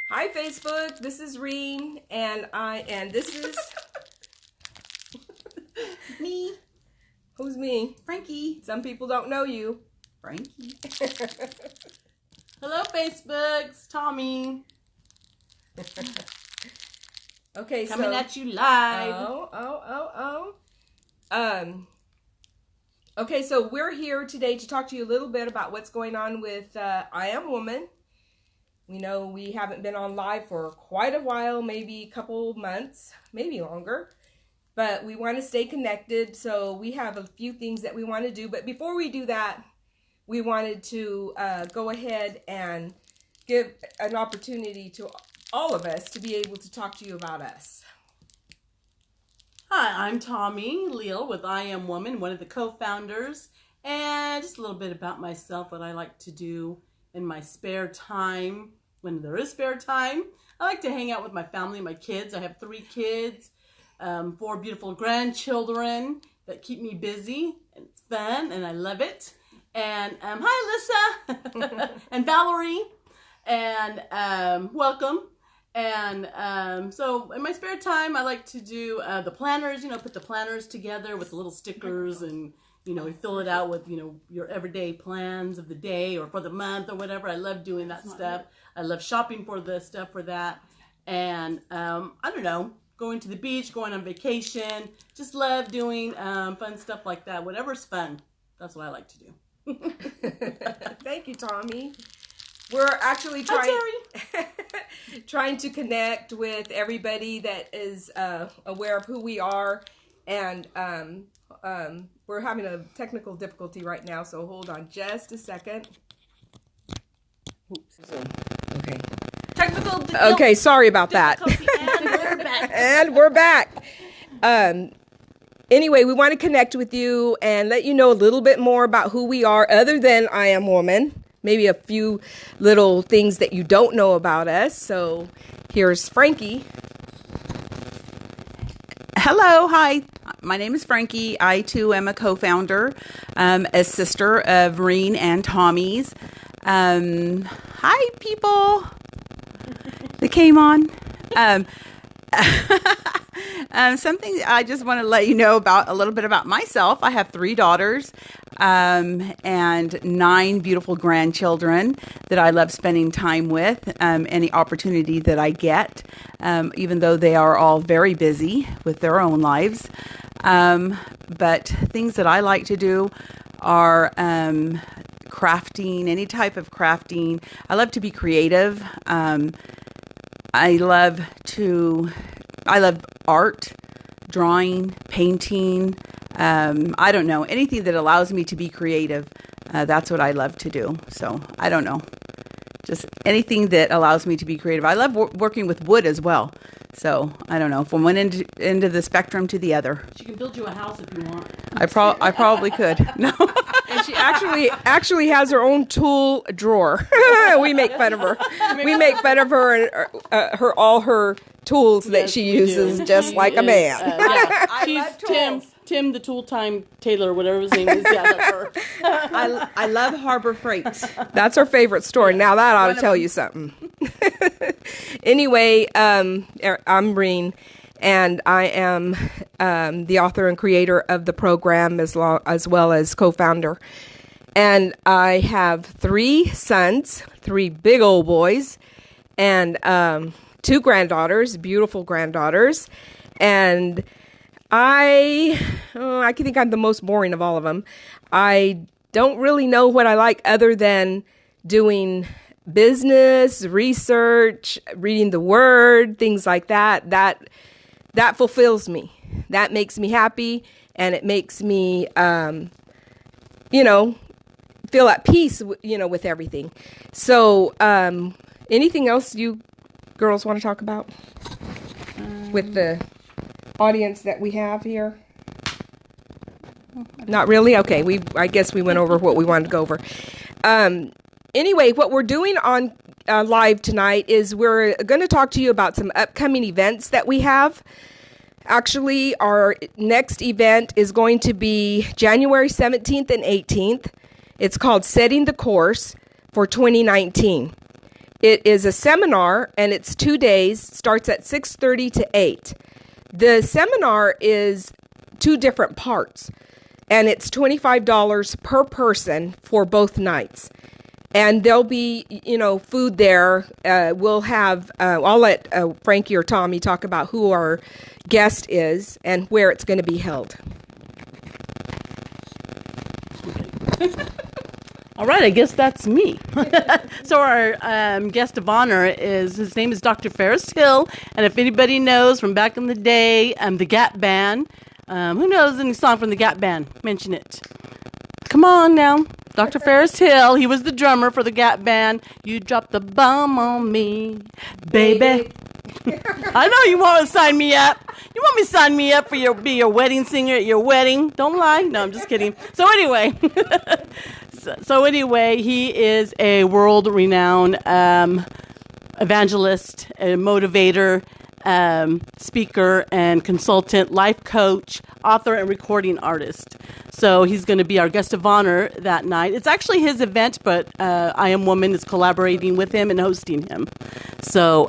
Hi Facebook, this is Reen, and this is me. Who's me? Frankie. Some people don't know you. Frankie. Hello Facebook, it's Tommy. Okay, coming at you live. Okay, so we're here today to talk to you a little bit about what's going on with I Am Woman. We know we haven't been on live for quite a while, maybe a couple months, maybe longer. But we want to stay connected, so we have a few things that we want to do. But before we do that, we wanted to go ahead and give an opportunity to all of us to be able to talk to you about us. Hi, I'm Tommy Leal with I Am Woman, one of the co-founders, and just a little bit about myself, what I like to do in my spare time, when there is spare time. I like to hang out with my family, my kids. I have 3 kids, 4 beautiful grandchildren that keep me busy, and it's fun, and I love it. And hi, Alyssa, and Valerie, and welcome. And so in my spare time, I like to do the planners, put the planners together with the little stickers, and, we fill it out with, your everyday plans of the day or for the month or whatever. I love doing that stuff. I love shopping for the stuff for that. And I don't know, going to the beach, going on vacation, just love doing fun stuff like that. Whatever's fun, that's what I like to do. Thank you, Tommy. We're actually trying to connect with everybody that is aware of who we are, and we're having a technical difficulty right now, so hold on just a second. Oops. Okay. Okay, sorry about that. And we're back. Anyway, we want to connect with you and let you know a little bit more about who we are other than I Am Woman. Maybe a few little things that you don't know about us. So here's Frankie. Hello, hi. My name is Frankie. I too am a co-founder, a sister of Reen and Tommy's. Hi, people that came on. Something I just want to let you know about a little bit about myself. I have 3 daughters and 9 beautiful grandchildren that I love spending time with, any opportunity that I get, even though they are all very busy with their own lives. But things that I like to do are crafting, any type of crafting. I love to be creative. I love art, drawing, painting. I don't know, anything that allows me to be creative. That's what I love to do. So I don't know, just anything that allows me to be creative. I love working with wood as well. So I don't know, from one end of the spectrum to the other. She can build you a house if you want. I probably could. No. And she actually has her own tool drawer. We make fun of her. We make fun of her and all her tools that she uses, just like a man. She's Tim the Tool Time Taylor, whatever his name is. Yeah, that's her. I love Harbor Freight. That's her favorite store. Now that ought to tell you something. Anyway, I'm Reen, and I am the author and creator of the program as well as co-founder. And I have 3 sons, 3 big old boys, and 2 granddaughters, beautiful granddaughters. And I think I'm the most boring of all of them. I don't really know what I like other than doing business, research, reading the word, things like that. That fulfills me. That makes me happy, and it makes me, feel at peace, with everything. So, anything else you girls want to talk about with the audience that we have here? Not really? Okay, I guess we went over what we wanted to go over. Anyway, what we're doing on live tonight is we're going to talk to you about some upcoming events that we have. Actually, our next event is going to be January 17th and 18th. It's called Setting the Course for 2019. It is a seminar, and it's 2 days. Starts at 6:30 to 8. The seminar is 2 different parts, and it's $25 per person for both nights. And there'll be, food there. We'll have, I'll let Frankie or Tommy talk about who our guest is and where it's going to be held. All right, I guess that's me. So our guest of honor his name is Dr. Ferris Hill. And if anybody knows from back in the day, the Gap Band, who knows any song from the Gap Band? Mention it. Come on now. Dr. Ferris Hill, he was the drummer for the Gap Band. You dropped the bomb on me, baby. I know you want to sign me up. You want me to sign me up for be your wedding singer at your wedding? Don't lie. No, I'm just kidding. So anyway, he is a world-renowned evangelist, a motivator, speaker and consultant, life coach, author, and recording artist. So he's going to be our guest of honor that night. It's actually his event, but I Am Woman is collaborating with him and hosting him. So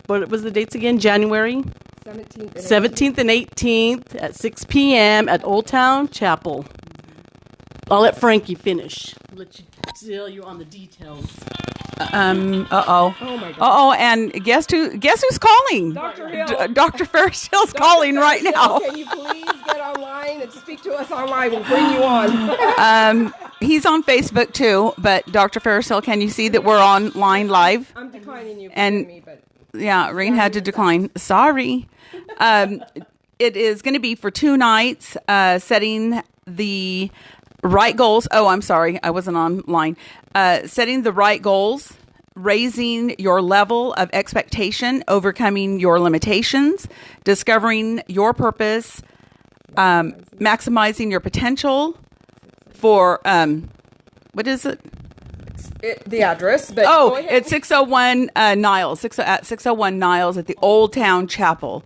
what was the dates again? January 17th and 18th at 6 p.m. at Old Town Chapel. I'll let Frankie finish. I'll let you tell you on the details. Oh my God. And guess who's calling? Dr. Hill. Dr. Ferris Hill's calling right now. Can you please get online and speak to us online? We'll bring you on. He's on Facebook too, but Dr. Ferris Hill, can you see that we're online live? I'm declining you. And- Me, but Yeah, Rain had to decline. Sorry. It is going to be for 2 nights, setting the right goals. Oh, I'm sorry. I wasn't online. Setting the right goals, raising your level of expectation, overcoming your limitations, discovering your purpose, maximizing your potential for, what is it? the address. But Oh, go ahead. it's 601 Niles, at 601 Niles at the Old Town Chapel.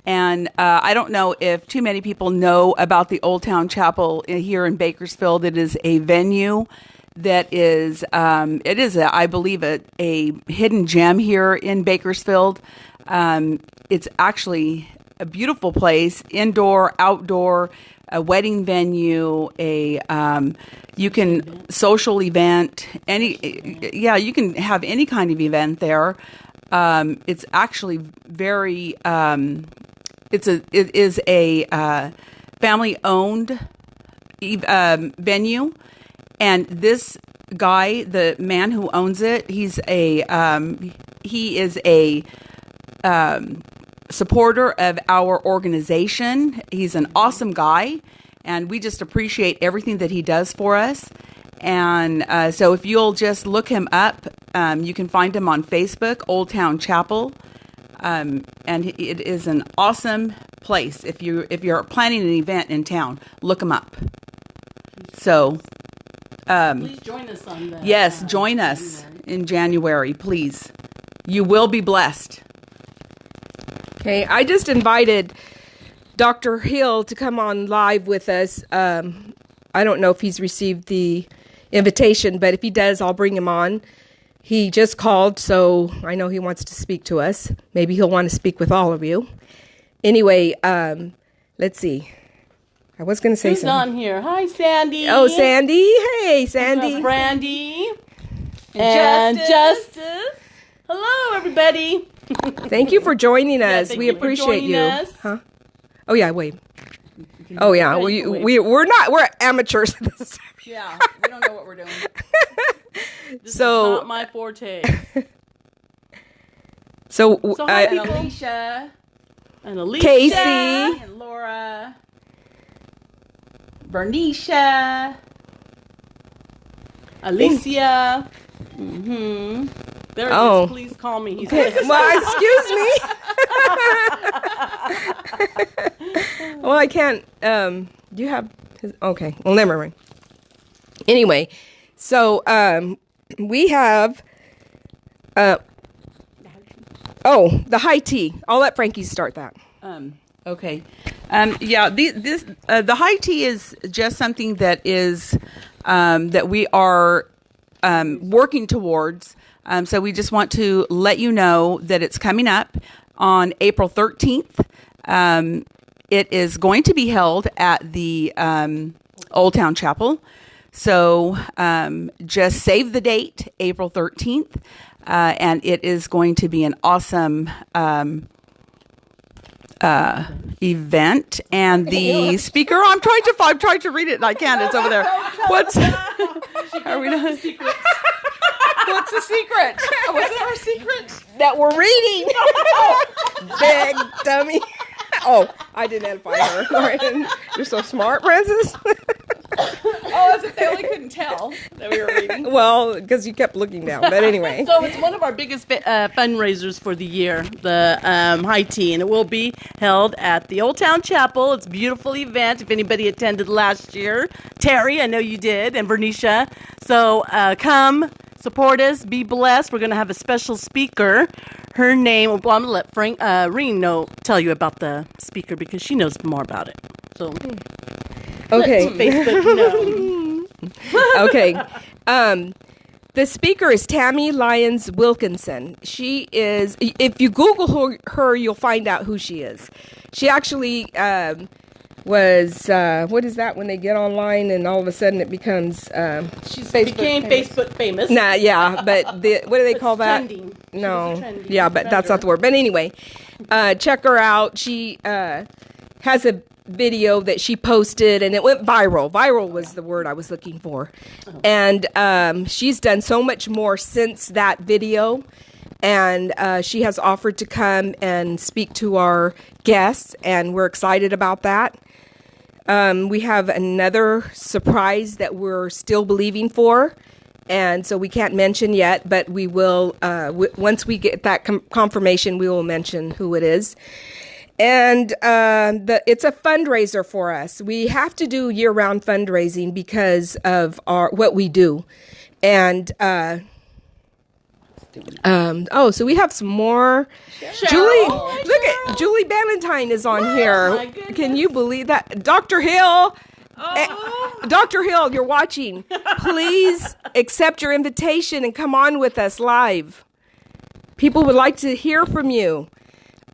And I don't know if too many people know about the Old Town Chapel here in Bakersfield. It is a venue that is, I believe, a hidden gem here in Bakersfield. It's actually a beautiful place, indoor, outdoor, a wedding venue, you can social event, you can have any kind of event there. It's actually very, it is a family owned venue, and this guy, the man who owns it, he is a supporter of our organization. He's an awesome guy, and we just appreciate everything that he does for us. And so if you'll just look him up, you can find him on Facebook, Old Town Chapel. And it is an awesome place. If you're planning an event in town, look him up. So Please join us on that. yes, join us in January, please. You will be blessed. Okay, I just invited Dr. Hill to come on live with us. I don't know if he's received the invitation, but if he does, I'll bring him on. He just called, so I know he wants to speak to us. Maybe he'll want to speak with all of you. Anyway, let's see. I was going to say Who's something. on here? Hi, Sandy. Oh, Sandy. Hey, Sandy. Brandy. And Justice. Hello, everybody. Thank you for joining us. thank We you for appreciate joining you. us. Huh? Oh yeah, wait. Oh yeah, we're amateurs. Yeah, we don't know what we're doing. This So- is not my forte. So, So hi, And people. Alicia And Alicia. Casey. and Laura, Bernicia. Alicia. Mm-hmm. There it Oh. is. Please call me. He says. well, excuse me. Well, I can't. Do you have? Okay. Well, never mind. Anyway, so we have. The high tea. I'll let Frankie start that. Okay. The high tea is just something that is that we are working towards. So we just want to let you know that it's coming up on April 13th. It is going to be held at the Old Town Chapel. So just save the date, April 13th. And it is going to be an awesome event. And the speaker, I'm trying to read it and I can't. It's over there. What's are we done? What's the secret? What's our secret? That we're reading. Big dummy. Oh, I didn't identify her. You're so smart, Francis. Oh, as if they only couldn't tell that we were reading. Well, because you kept looking down. But anyway. So it's one of our biggest fundraisers for the year, the high tea, and it will be held at the Old Town Chapel. It's a beautiful event. If anybody attended last year, Terry, I know you did, and Bernicia. So come, support us, be blessed. We're going to have a special speaker. Her name, well, I'm going to let Reen tell you about the speaker because she knows more about it. So, okay. Facebook, no. Okay. The speaker is Tammy Lyons Wilkinson. She is, if you Google her, you'll find out who she is. She actually was, what is that when they get online and all of a sudden it becomes, Became Facebook famous. Nah, yeah, but what do they call that? Trending. No, She was a trendy yeah, but that's not the word. But anyway, check her out. She has a video that she posted and it went viral. Viral was the word I was looking for. And she's done so much more since that video. And she has offered to come and speak to our guests, and we're excited about that. We have another surprise that we're still believing for. And so we can't mention yet, but we will, once we get that confirmation, we will mention who it is. And it's a fundraiser for us. We have to do year-round fundraising because of what we do. And so we have some more. Julie, look at Julie Ballantyne is on here. my goodness. Can you believe that? Dr. Hill. Dr. Hill, you're watching. Please accept your invitation and come on with us live. People would like to hear from you.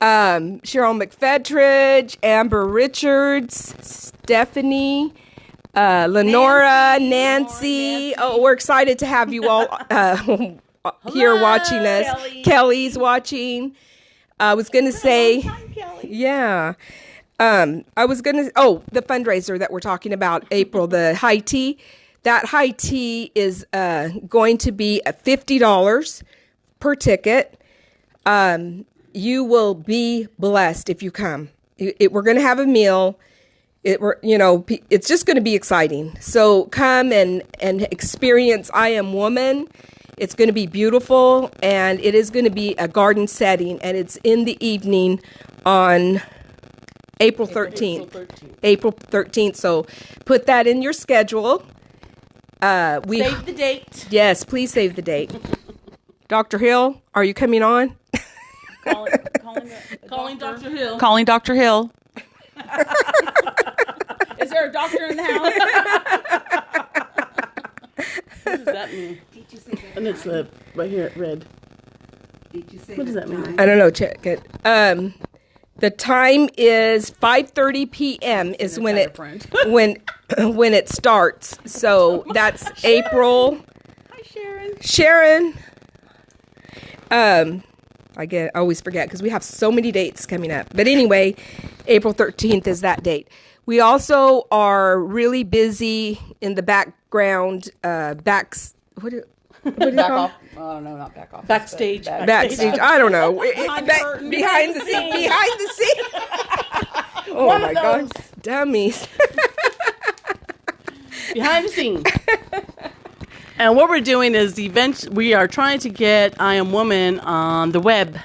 Cheryl McFedridge, Amber Richards, Stephanie, Lenora, Nancy. Oh, we're excited to have you all here watching us. Kelly's watching. I was going to say, yeah. I was going to, the fundraiser that we're talking about, April, the high tea. That high tea is going to be $50 per ticket. You will be blessed if you come. We're going to have a meal. It's just going to be exciting. So come and experience I Am Woman. It's going to be beautiful, and it is going to be a garden setting, and it's in the evening on April 13th. April 13th. So put that in your schedule. Save the date. Yes, please save the date. Dr. Hill, are you coming on? Calling Dr. Hill. Calling Dr. Hill. Is there a doctor in the house? What does that mean? And it's right here, red. What does that mean? I don't know. Check it. The time is 5:30 p.m. is when it when it starts. So that's April. Hi, Sharon. Sharon. I always forget because we have so many dates coming up. But anyway, April 13th is that date. We also are really busy in the background. What do you Back call off. Oh, no, not back off. Backstage. Backstage. I don't know. Behind the curtain. Behind the scene. Behind the scene. Oh One my of God. those. Dummies. Behind the scenes. And what we're doing is we are trying to get I Am Woman on the web.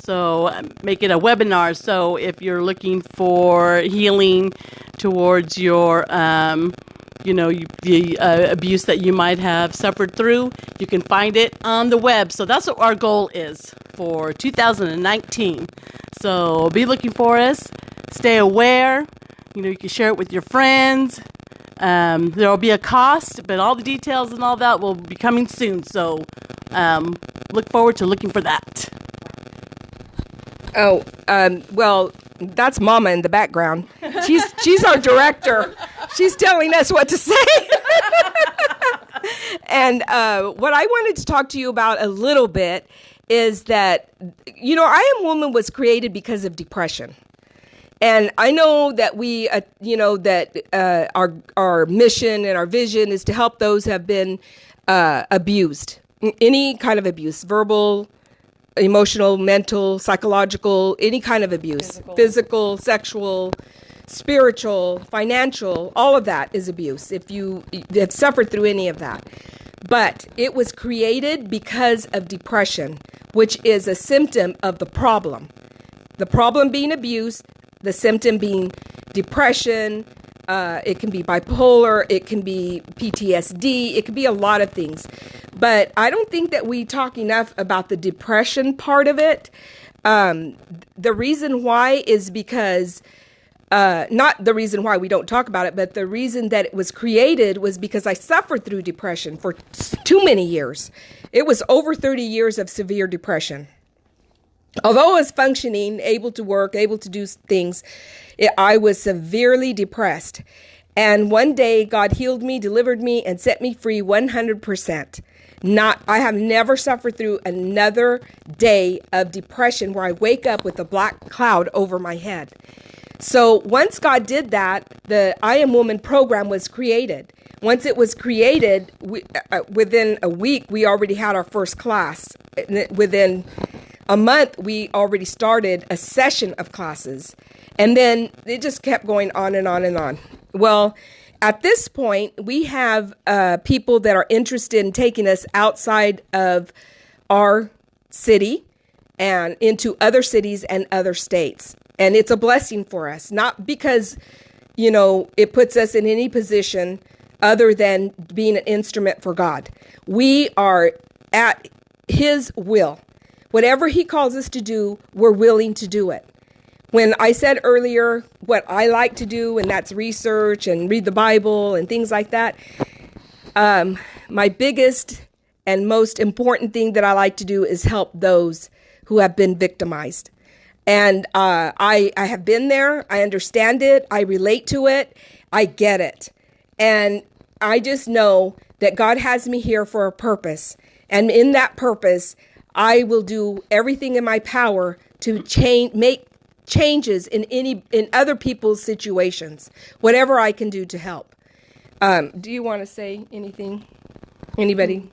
So make it a webinar. So if you're looking for healing towards your, the abuse that you might have suffered through, you can find it on the web. So that's what our goal is for 2019. So be looking for us. Stay aware. You can share it with your friends. There will be a cost, but all the details and all that will be coming soon. So look forward to looking for that. Oh, well, that's Mama in the background. She's our director. She's telling us what to say. And what I wanted to talk to you about a little bit is that, I Am Woman was created because of depression. And I know that our mission and our vision is to help those who have been abused, any kind of abuse, verbal, emotional, mental, psychological, any kind of abuse, physical, sexual, spiritual, financial, all of that is abuse if you have suffered through any of that. But it was created because of depression, which is a symptom of the problem. The problem being abuse, the symptom being depression. It can be bipolar, it can be PTSD, it can be a lot of things. But I don't think that we talk enough about the depression part of it. The reason why is because, not the reason why we don't talk about it, but the reason that it was created was because I suffered through depression for too many years. It was over 30 years of severe depression. Although I was functioning, able to work, able to do things, I was severely depressed. And one day, God healed me, delivered me, and set me free 100%. I have never suffered through another day of depression where I wake up with a black cloud over my head. So once God did that, the I Am Woman program was created. Once it was created, within a week, we already had our first class. Within a month, we already started a session of classes. And then it just kept going on and on and on. Well, at this point, we have people that are interested in taking us outside of our city and into other cities and other states. And it's a blessing for us, not because, it puts us in any position other than being an instrument for God. We are at His will. Whatever He calls us to do, we're willing to do it. When I said earlier what I like to do, and that's research and read the Bible and things like that, my biggest and most important thing that I like to do is help those who have been victimized. And I have been there. I understand it. I relate to it. I get it. And I just know that God has me here for a purpose. And in that purpose, I will do everything in my power to make changes in other people's situations, whatever I can do to help. Do you want to say anything? Anybody?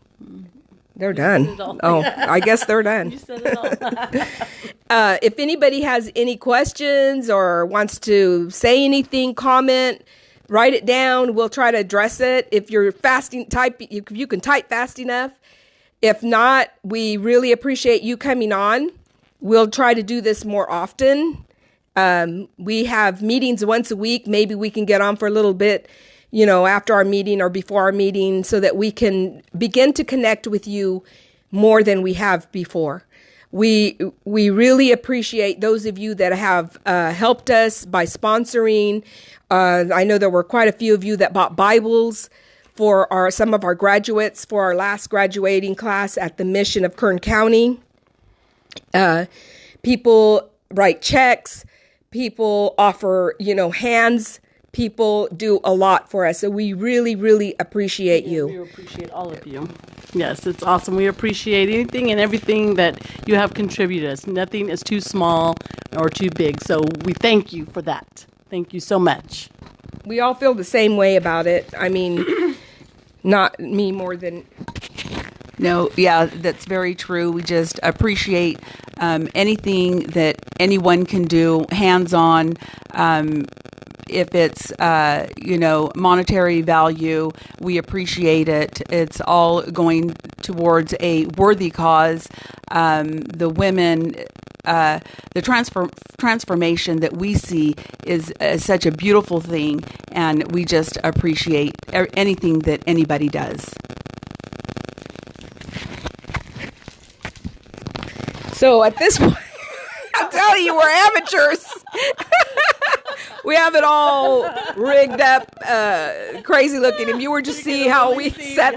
They're done. Oh, I guess they're done. You said it all. If anybody has any questions or wants to say anything, comment, write it down. We'll try to address it. If you're you can type fast enough. If not, we really appreciate you coming on. We'll try to do this more often. We have meetings once a week. Maybe we can get on for a little bit, after our meeting or before our meeting so that we can begin to connect with you more than we have before. We really appreciate those of you that have helped us by sponsoring. I know there were quite a few of you that bought Bibles for some of our graduates for our last graduating class at the Mission of Kern County. People write checks. People offer, hands. People do a lot for us. So we really, really appreciate you. We appreciate all of you. Yes, it's awesome. We appreciate anything and everything that you have contributed us. Nothing is too small or too big. So we thank you for that. Thank you so much. We all feel the same way about it. I mean, not me more than... No, yeah, that's very true. We just appreciate anything that anyone can do, hands-on. If it's, monetary value, we appreciate it. It's all going towards a worthy cause. The women, the transformation that we see is such a beautiful thing, and we just appreciate anything that anybody does. So at this point, I'll tell you, we're amateurs. We have it all rigged up. crazy looking. If you were to see how we set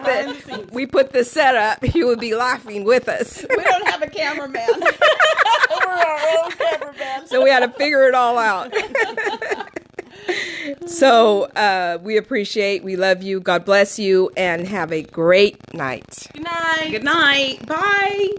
we put the set up, you would be laughing with us. We don't have a cameraman. We're our own cameraman. So we had to figure it all out. So we appreciate, we love you. God bless you, and have a great night. Good night. Good night. Bye.